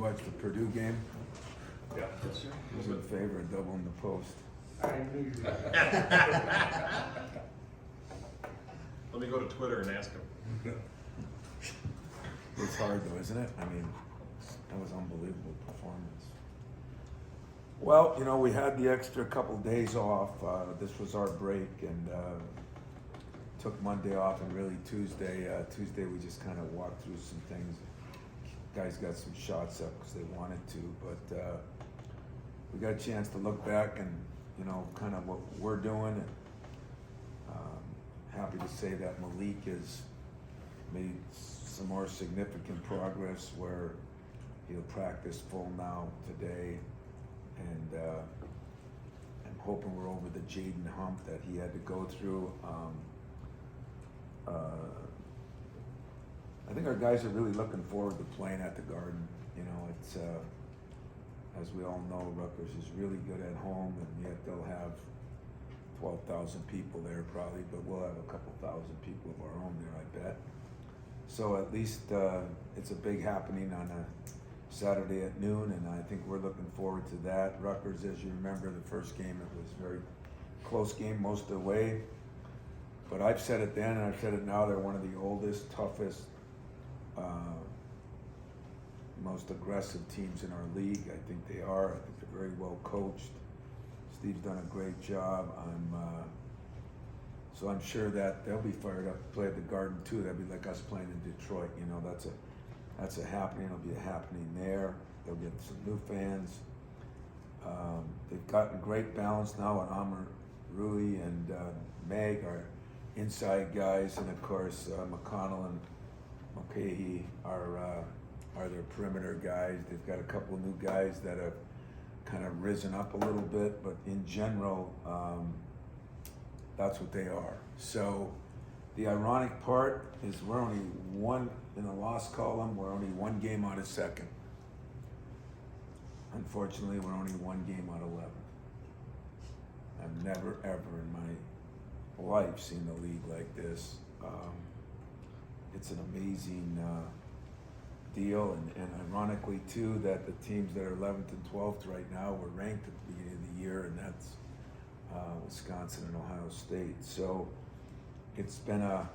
watch the Purdue game? Yeah. Yes, sir. Who's in favor of doubling the post? I knew you were. Let me go to Twitter and ask him. It's hard though, isn't it? I mean, that was unbelievable performance. Well, you know, we had the extra couple days off. This was our break, and took Monday off, and really Tuesday we just kind of walked through some things. Guys got some shots up because they wanted to, but we got a chance to look back and, you know, kind of what we're doing. And happy to say that Malik has made some more significant progress where he'll practice full now today, and I'm hoping we're over the Jaden hump that he had to go through. I think our guys are really looking forward to playing at the Garden. You know, it's as we all know, Rutgers is really good at home, and yet they'll have 12,000 people there probably, but we'll have a couple thousand people of our own there, I bet. So at least it's a big happening on a Saturday at noon, and I think we're looking forward to that. Rutgers, as you remember, the first game, it was a very close game most of the way. But I've said it then, and I've said it now, they're one of the oldest, toughest, most aggressive teams in our league. I think they are. I think they're very well coached. Steve's done a great job. So I'm sure that they'll be fired up to play at the Garden too. That'd be like us playing in Detroit. You know, that's a happening. It'll be a happening there. They'll get some new fans. They've gotten great balance now on Amr Rui and Meg, our inside guys, and of course McConnell and Mulcahy are their perimeter guys. They've got a couple of new guys that have kind of risen up a little bit, but in general, that's what they are. So the ironic part is we're only one in the loss column. We're only one game out of second. Unfortunately, we're only one game out of 11. I've never ever in my life seen the league like this. It's an amazing deal, and ironically too that the teams that are 11th and 12th right now were ranked at the beginning of the year, and that's Wisconsin and Ohio State. So it's been a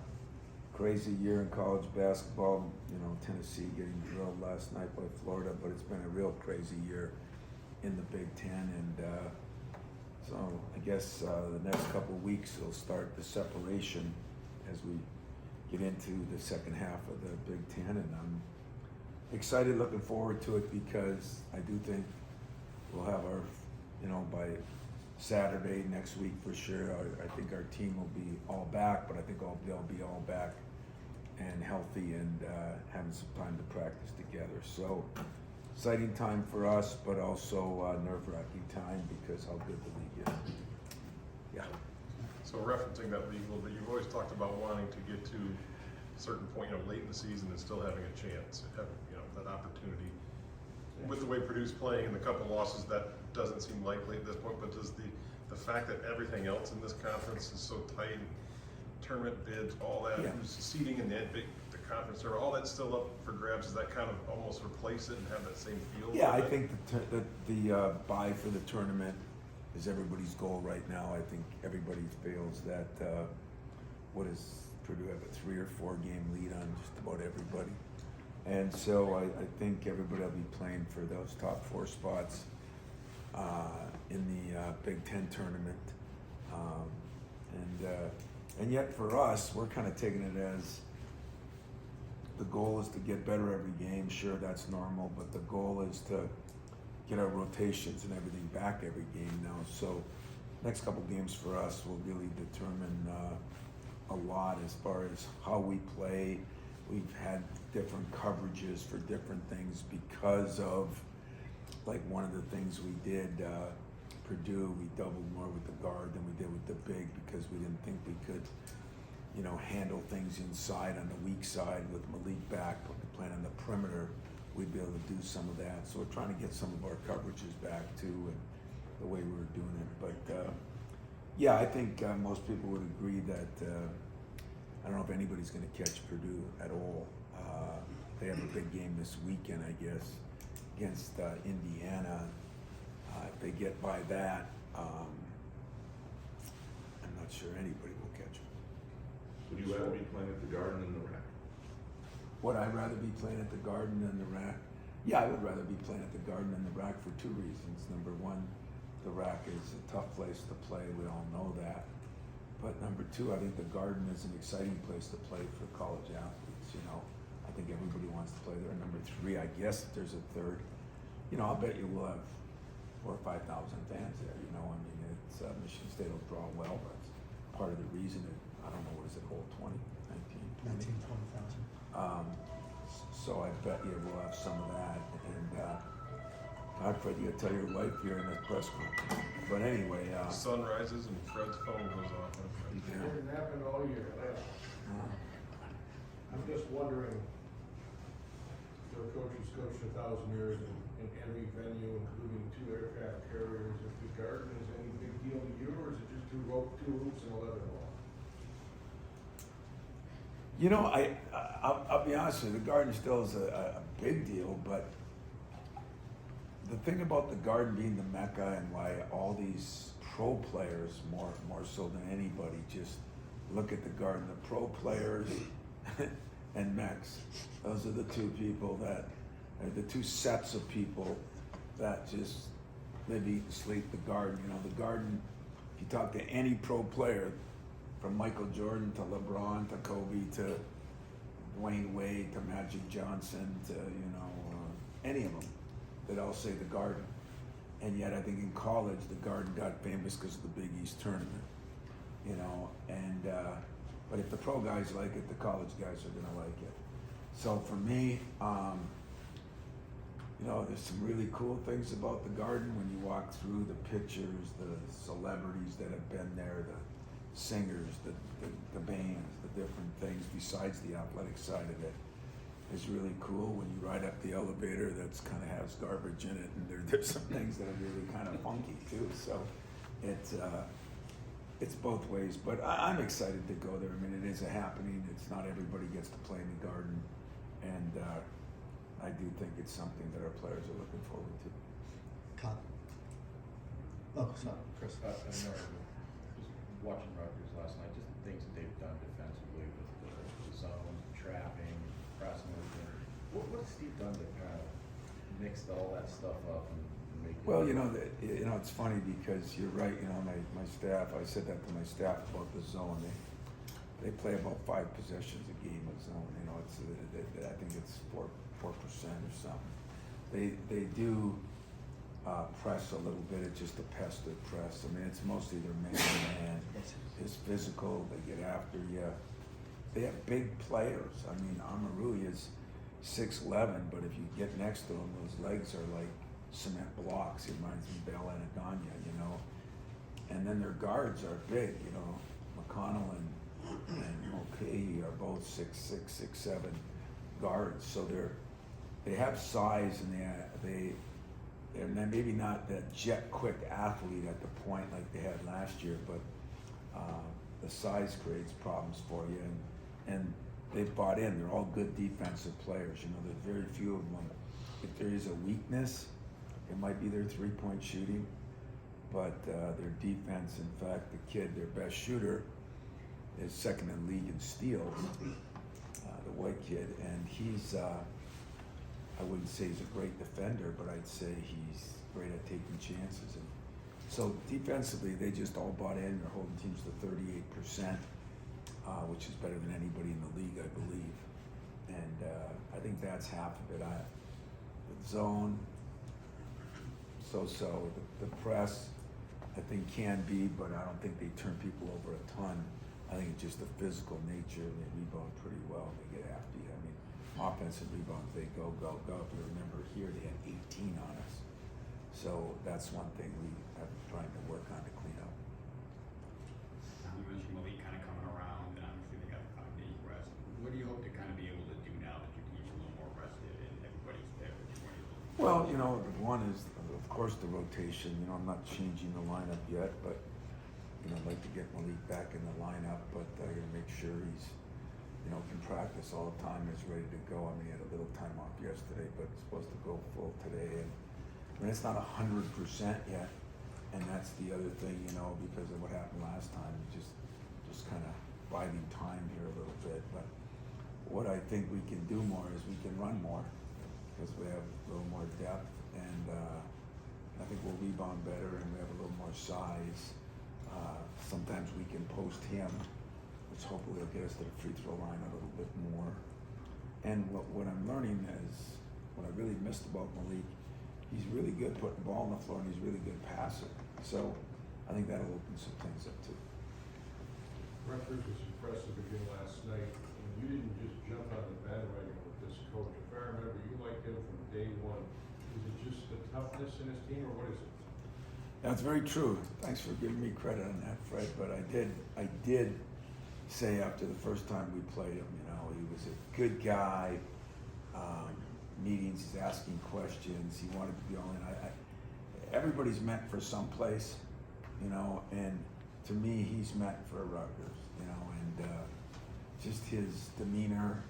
crazy year in college basketball. You know, Tennessee getting drilled last night by Florida, but it's been a real crazy year in the Big Ten, and so I guess the next couple of weeks will start the separation as we get into the second half of the Big Ten, and I'm excited, looking forward to it, because I do think we'll have our, you know, by Saturday next week for sure. I think our team will be all back, but I think they'll be all back and healthy and having some time to practice together. So exciting time for us, but also nerve-wracking time because how good the league is. Yeah. So referencing that league a little bit, you've always talked about wanting to get to a certain point, you know, late in the season and still having a chance, having, you know, that opportunity. With the way Purdue's playing and the couple losses, that doesn't seem likely at this point, but does the fact that everything else in this conference is so tight, tournament bids, all that, who's seeding in the conference, or all that's still up for grabs, does that kind of almost replace it and have that same feel? Yeah, I think the bye for the tournament is everybody's goal right now. I think everybody feels that, what does Purdue have, a 3 or 4 game lead on just about everybody? And so I think everybody will be playing for those top 4 spots in the Big Ten tournament. And yet for us, we're kind of taking it as the goal is to get better every game. Sure, that's normal, but the goal is to get our rotations and everything back every game now. So next couple games for us will really determine a lot as far as how we play. We've had different coverages for different things because of, like, one of the things we did, Purdue, we doubled more with the guard than we did with the big because we didn't think we could, you know, handle things inside on the weak side with Malik back, but playing on the perimeter, we'd be able to do some of that. So we're trying to get some of our coverages back too, and the way we were doing it. But yeah, I think most people would agree that I don't know if anybody's going to catch Purdue at all. They have a big game this weekend, I guess, against Indiana. If they get by that, I'm not sure anybody will catch them. Would you rather be playing at the Garden than the Rack? Would I rather be playing at the Garden than the Rack? Yeah, I would rather be playing at the Garden than the Rack for two reasons. Number one, the Rack is a tough place to play. We all know that. But number two, I think the Garden is an exciting place to play for college athletes. You know, I think everybody wants to play there. Number three, I guess if there's a third, you know, I'll bet you we'll have 4,000 or 5,000 fans there. You know, I mean, it's Michigan State will draw well, but it's part of the reason. I don't know, what is it, hold 20, 19, 20,000. So I bet you we'll have some of that. And God, Fred, you tell your wife you're in this press conference. But anyway, The sun rises and Fred's phone goes off. It hasn't happened all year. I'm just wondering, your coaches coached 1,000 years in every venue, including 2 aircraft carriers. If the Garden is any big deal to you, or is it just two hoops and a leather ball? you know, I'll be honest with you, the Garden still is a big deal, but the thing about the Garden being the Mecca and why all these pro players, more so than anybody, just look at the Garden. The pro players and Mex, those are the two people that, the two sets of people that just live, eat, and sleep the Garden. You know, the Garden, if you talk to any pro player, from Michael Jordan to LeBron to Kobe to Dwayne Wade to Magic Johnson to, any of them, they'd all say the Garden. And yet I think in college, the Garden got famous because of the Big East tournament, but if the pro guys like it, the college guys are gonna like it. So for me, there's some really cool things about the Garden when you walk through the pictures, the celebrities that have been there, the singers, the bands, the different things besides the athletic side of it is really cool. When you ride up the elevator, that's kind of has garbage in it, and there's some things that are really kind of funky too. So it's both ways, but I'm excited to go there. I mean, it is a happening. It's not everybody gets to play in the Garden, and I do think it's something that our players are looking forward to. Todd. Oh, sorry, Chris. I know, just watching Rutgers last night, just the things that they've done defensively with the zone, trapping, pressing everything. What's Steve done to kind of mix all that stuff up and make it? Well, it's funny because you're right. My staff. I said that to my staff about the zone. They play about 5 possessions a game of zone. I think it's 4% or something. They do press a little bit. It's just a pester press. I mean, it's mostly their man. It's physical. They get after you. They have big players. I mean, Amaru is 6'11", but if you get next to him, those legs are like cement blocks. He reminds me of Bell Anadanya, And then their guards are big, McConnell and Mulcahy are both 6'6", 6'7" guards. So they have size, and they're maybe not that jet quick athlete at the point like they had last year, but the size creates problems for you, and they've bought in. They're all good defensive players. There's very few of them. If there is a weakness, it might be their 3-point shooting, but their defense. In fact, the kid, their best shooter, is second in league in steals, the white kid, and he's. I wouldn't say he's a great defender, but I'd say he's great at taking chances. And so defensively, they just all bought in. They're holding teams to 38%, which is better than anybody in the league, I believe. And I think that's half of it. The zone, so. The press, I think can be, but I don't think they turn people over a ton. I think it's just the physical nature. They rebound pretty well. They get after you. I mean, offensive rebounds, they go. If you remember here, they had 18 on us. So that's one thing we have trying to work on to clean up. You mentioned Malik kind of coming around, and obviously they got the 5-day rest. What do you hope to kind of be able to do now that your team's a little more rested and everybody's there? Well, one is, of course, the rotation. I'm not changing the lineup yet, but I'd like to get Malik back in the lineup, but I got to make sure he's, can practice all the time, is ready to go. I mean, he had a little time off yesterday, but supposed to go full today. And I mean, it's not 100% yet, and that's the other thing, because of what happened last time. Just kind of biding time here a little bit. But what I think we can do more is we can run more, because we have a little more depth, and I think we'll rebound better, and we have a little more size. Sometimes we can post him, which hopefully will get us to the free throw line a little bit more. And what I'm learning is, what I really missed about Malik, he's really good putting the ball on the floor, and he's really good passer. So I think that'll open some things up too. Rutgers was impressive again last night, and you didn't just jump on the bandwagon with this coach. If I remember, you liked him from day one. Is it just the toughness in his team, or what is it? That's very true. Thanks for giving me credit on that, Fred. But I did say after the first time we played him, he was a good guy. Meetings, he's asking questions. He wanted to be on. Everybody's meant for some place, and to me, he's meant for Rutgers, and just his demeanor,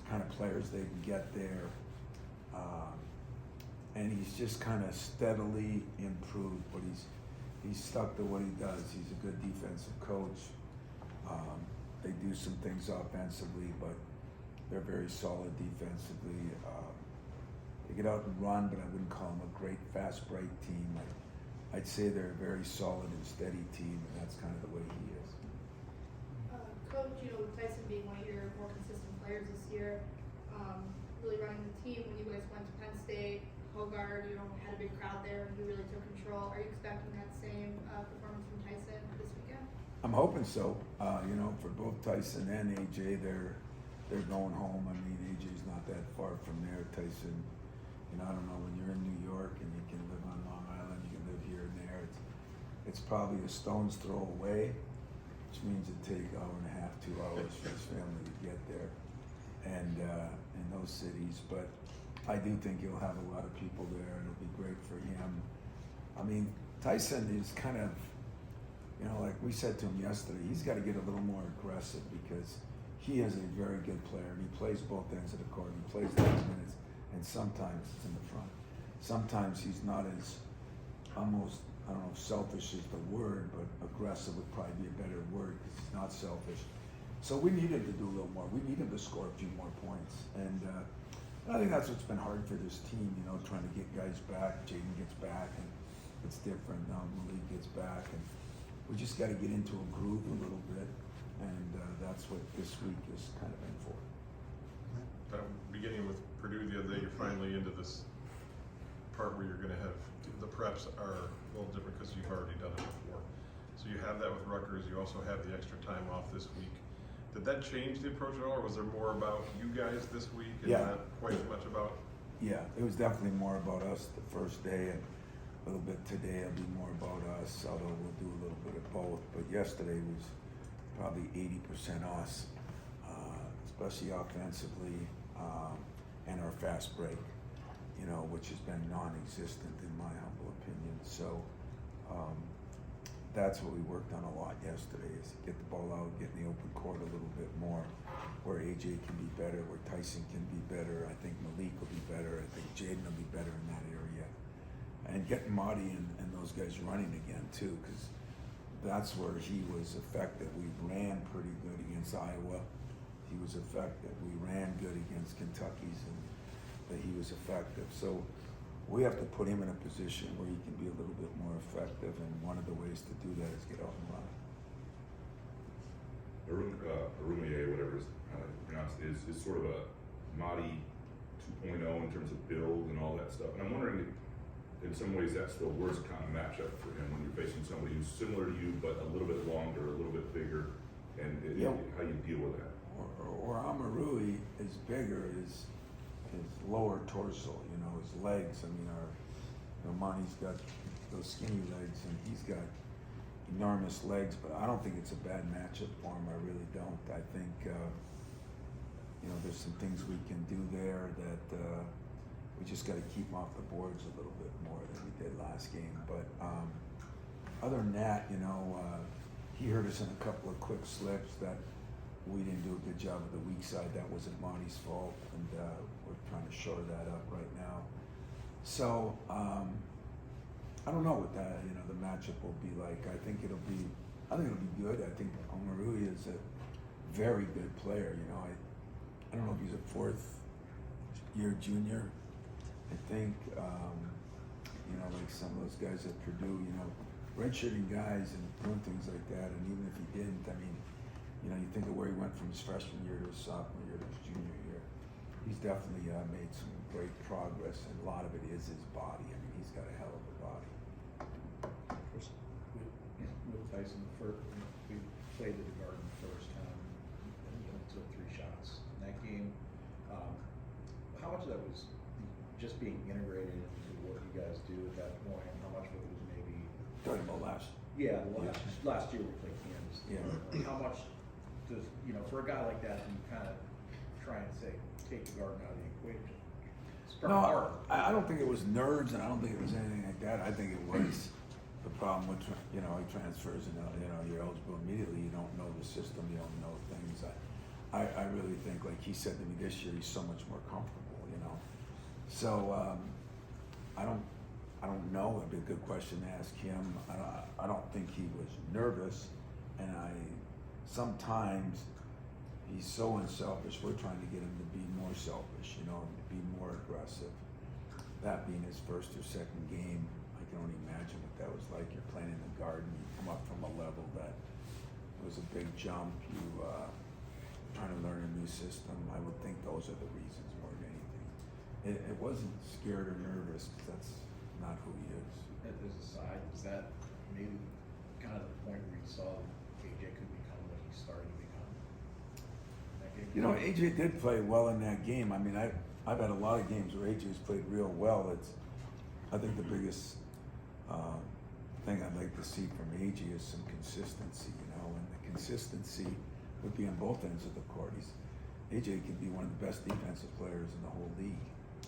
the kind of players they can get there. And he's just kind of steadily improved, but he's stuck to what he does. He's a good defensive coach. They do some things offensively, but they're very solid defensively. They get out and run, but I wouldn't call them a great fast break team. I'd say they're a very solid and steady team, and that's kind of the way he is. Coach, with Tyson being one of your more consistent players this year, really running the team when you guys went to Penn State, Hogard, had a big crowd there and he really took control. Are you expecting that same performance from Tyson this weekend? I'm hoping so. For both Tyson and AJ, they're going home. I mean, AJ's not that far from there. Tyson, I don't know, when you're in New York and you can live on Long Island, you can live here and there. It's probably a stone's throw away, which means it'd take an hour and a half, 2 hours for his family to get there, and in those cities. But I do think he'll have a lot of people there, and it'll be great for him. I mean, Tyson is kind of, like we said to him yesterday, he's got to get a little more aggressive, because he is a very good player, and he plays both ends of the court. He plays those minutes, and sometimes it's in the front. Sometimes he's not as, almost, I don't know if selfish is the word, but aggressive would probably be a better word, because he's not selfish. So we need him to do a little more. We need him to score a few more points. And I think that's what's been hard for this team, trying to get guys back. Jaden gets back, and it's different. Now Malik gets back, and we just got to get into a groove a little bit. And that's what this week is kind of in for. Beginning with Purdue the other day, you're finally into this part where you're going to have, the preps are a little different because you've already done it before. So you have that with Rutgers. You also have the extra time off this week. Did that change the approach at all, or was there more about you guys this week and not quite as much about? Yeah, it was definitely more about us the first day, and a little bit today will be more about us, although we'll do a little bit of both. But yesterday was probably 80% us, especially offensively, and our fast break, which has been non-existent in my humble opinion. So that's what we worked on a lot yesterday, is get the ball out, get in the open court a little bit more, where AJ can be better, where Tyson can be better. I think Malik will be better. I think Jaden will be better in that area. And getting Marty and those guys running again too, because that's where he was effective. We ran pretty good against Iowa. He was effective. We ran good against Kentucky's, and that he was effective. So we have to put him in a position where he can be a little bit more effective, and one of the ways to do that is get out and run. Arumier, whatever it's pronounced, is sort of a Mahdi 2.0 in terms of build and all that stuff. And I'm wondering if, in some ways, that's the worst kind of matchup for him when you're facing somebody who's similar to you, but a little bit longer, a little bit bigger, and how you deal with that. Or Amarui is bigger, his lower torso, his legs. I mean, Monty's got those skinny legs, and he's got enormous legs, but I don't think it's a bad matchup for him. I really don't. I think, there's some things we can do there that we just got to keep him off the boards a little bit more than we did last game. But other than that, he hurt us in a couple of quick slips that we didn't do a good job of the weak side. That wasn't Monty's fault, and we're trying to shore that up right now. So I don't know what that the matchup will be like. I think it'll be good. I think Omarui is a very good player. I don't know if he's a fourth year junior. I think like some of those guys at Purdue, redshirting guys and doing things like that. And even if he didn't, I mean, you think of where he went from his freshman year to his sophomore year to his junior year. He's definitely made some great progress, and a lot of it is his body. I mean, he's got a hell of a body. Chris? With Tyson, we played at the Garden the first time, and he only took 3 shots in that game. How much of that was just being integrated into what you guys do at that point? How much of it was maybe Talking about last. Yeah, last year we played Kansas. Yeah. How much does, for a guy like that, do you kind of try and say, take the Garden out of the equation? It's probably No, hard. I don't think it was nerds, and I don't think it was anything like that. I think it was the problem with he transfers, and you're eligible immediately. You don't know the system, you don't know things. I really think, like he said to me this year, he's so much more comfortable. So I don't know. It'd be a good question to ask him. I don't think he was nervous, and sometimes he's so unselfish. We're trying to get him to be more selfish, to be more aggressive. That being his first or second game, I can only imagine what that was like. You're playing in the Garden, you come up from a level that was a big jump. You trying to learn a new system. I would think those are the reasons more than anything. It wasn't scared or nervous, because that's not who he is. As a side, is that maybe kind of the point where you saw AJ could become what he started to become? That game? AJ did play well in that game. I mean, I've had a lot of games where AJ's played real well. I think the biggest thing I'd like to see from AJ is some consistency, and the consistency would be on both ends of the court. AJ could be one of the best defensive players in the whole league,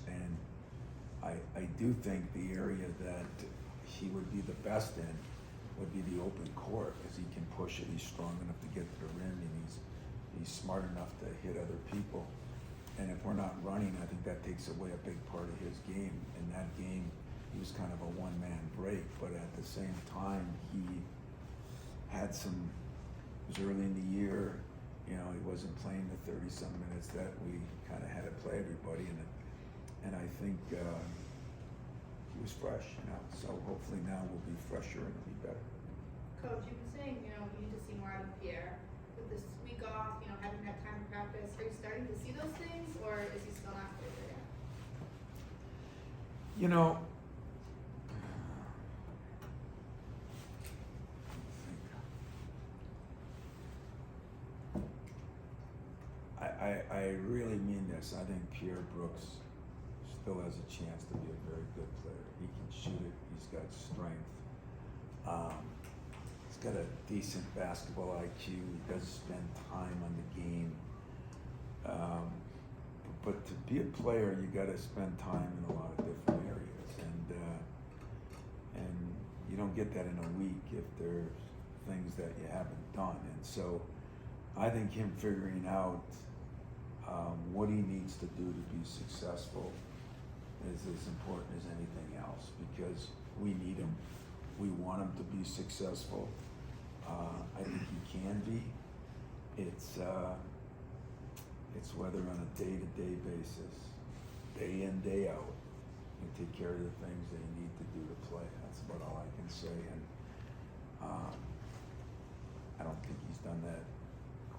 and I do think the area that he would be the best in would be the open court, because he can push it. He's strong enough to get to the rim, and he's smart enough to hit other people. And if we're not running, I think that takes away a big part of his game. In that game, he was kind of a one-man break, but at the same time, he had it was early in the year, he wasn't playing the 30-some minutes that we kind of had to play everybody, and I think he was fresh, so hopefully now we'll be fresher and it'll be better. Coach, you've been saying, you need to see more out of Pierre. With this week off, having had time to practice, are you starting to see those things, or is he still not quite there yet? I really mean this. I think Pierre Brooks still has a chance to be a very good player. He can shoot it. He's got strength. He's got a decent basketball IQ. He does spend time on the game. But to be a player, you got to spend time in a lot of different areas, and you don't get that in a week if there's things that you haven't done. And so, I think him figuring out what he needs to do to be successful is as important as anything else, because we need him. We want him to be successful. I think he can be. It's whether on a day-to-day basis, day in, day out, you take care of the things that you need to do to play. That's about all I can say. And I don't think he's done that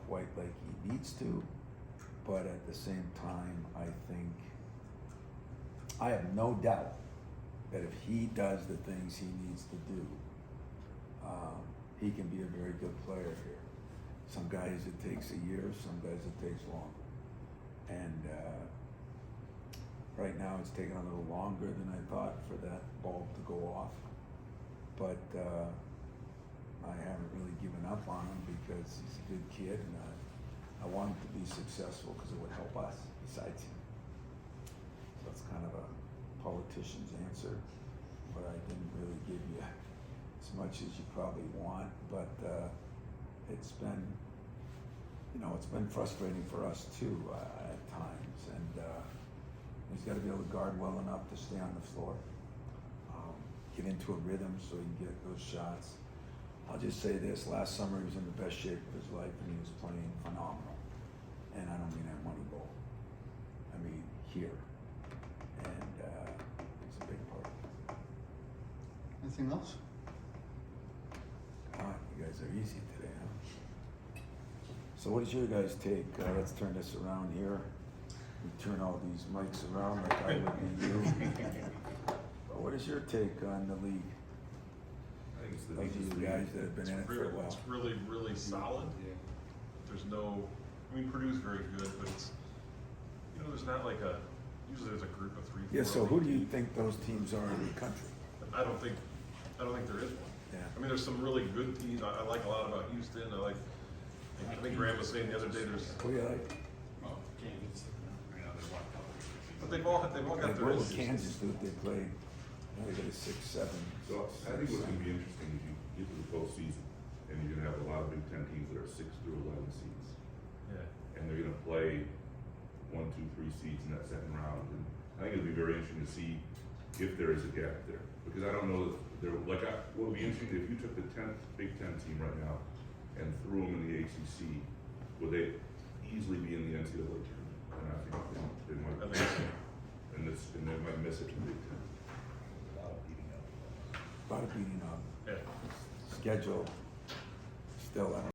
quite like he needs to, but at the same time, I have no doubt that if he does the things he needs to do, he can be a very good player here. Some guys it takes a year, some guys it takes longer. And right now it's taken a little longer than I thought for that ball to go off. But I haven't really given up on him, because he's a good kid, and I want him to be successful because it would help us besides him. So it's kind of a politician's answer, but I didn't really give you as much as you probably want. But it's been you know, it's been frustrating for us too at times, and he's got to be able to guard well enough to stay on the floor, get into a rhythm so he can get those shots. I'll just say this: last summer he was in the best shape of his life, and he was playing phenomenal. And I don't mean that Moneyball. I mean here, and it's a big part. Anything else? Wow, you guys are easy today, huh? So what is your guys' take? Let's turn this around here. We turn all these mics around like I would be you. What is your take on the league? I think it's the Those neatest are you league. guys that have been in it for a while. It's really, really solid. There's no, I mean, Purdue's very good, but it's, you know, there's not like a, usually there's a group of three, Yeah, four so who do elite you think those teams are in the country? I don't think there is one. Yeah. I mean, there's some really good teams. I like a lot about Houston. I think Graham was saying the other day there's, Who you like? Well, Kansas, I know they won a couple of but they've all got Like, their what would issues. Kansas do if they played? You know, they got a 6-7. So I think what's gonna be interesting is you get to the postseason, and you're gonna have a lot of Big Ten teams that are 6 through 11 seeds. Yeah. And they're gonna play 1, 2, 3 seeds in that second round. And I think it'll be very interesting to see if there is a gap there. Because I don't know that there, what would be interesting if you took the 10th Big Ten team right now and threw them in the ACC, would they easily be in the NCAA tournament? And I think they might. I think so. And they might miss it in the Big Ten. A lot of beating up. A lot of beating up. Yeah. Schedule, still, I don't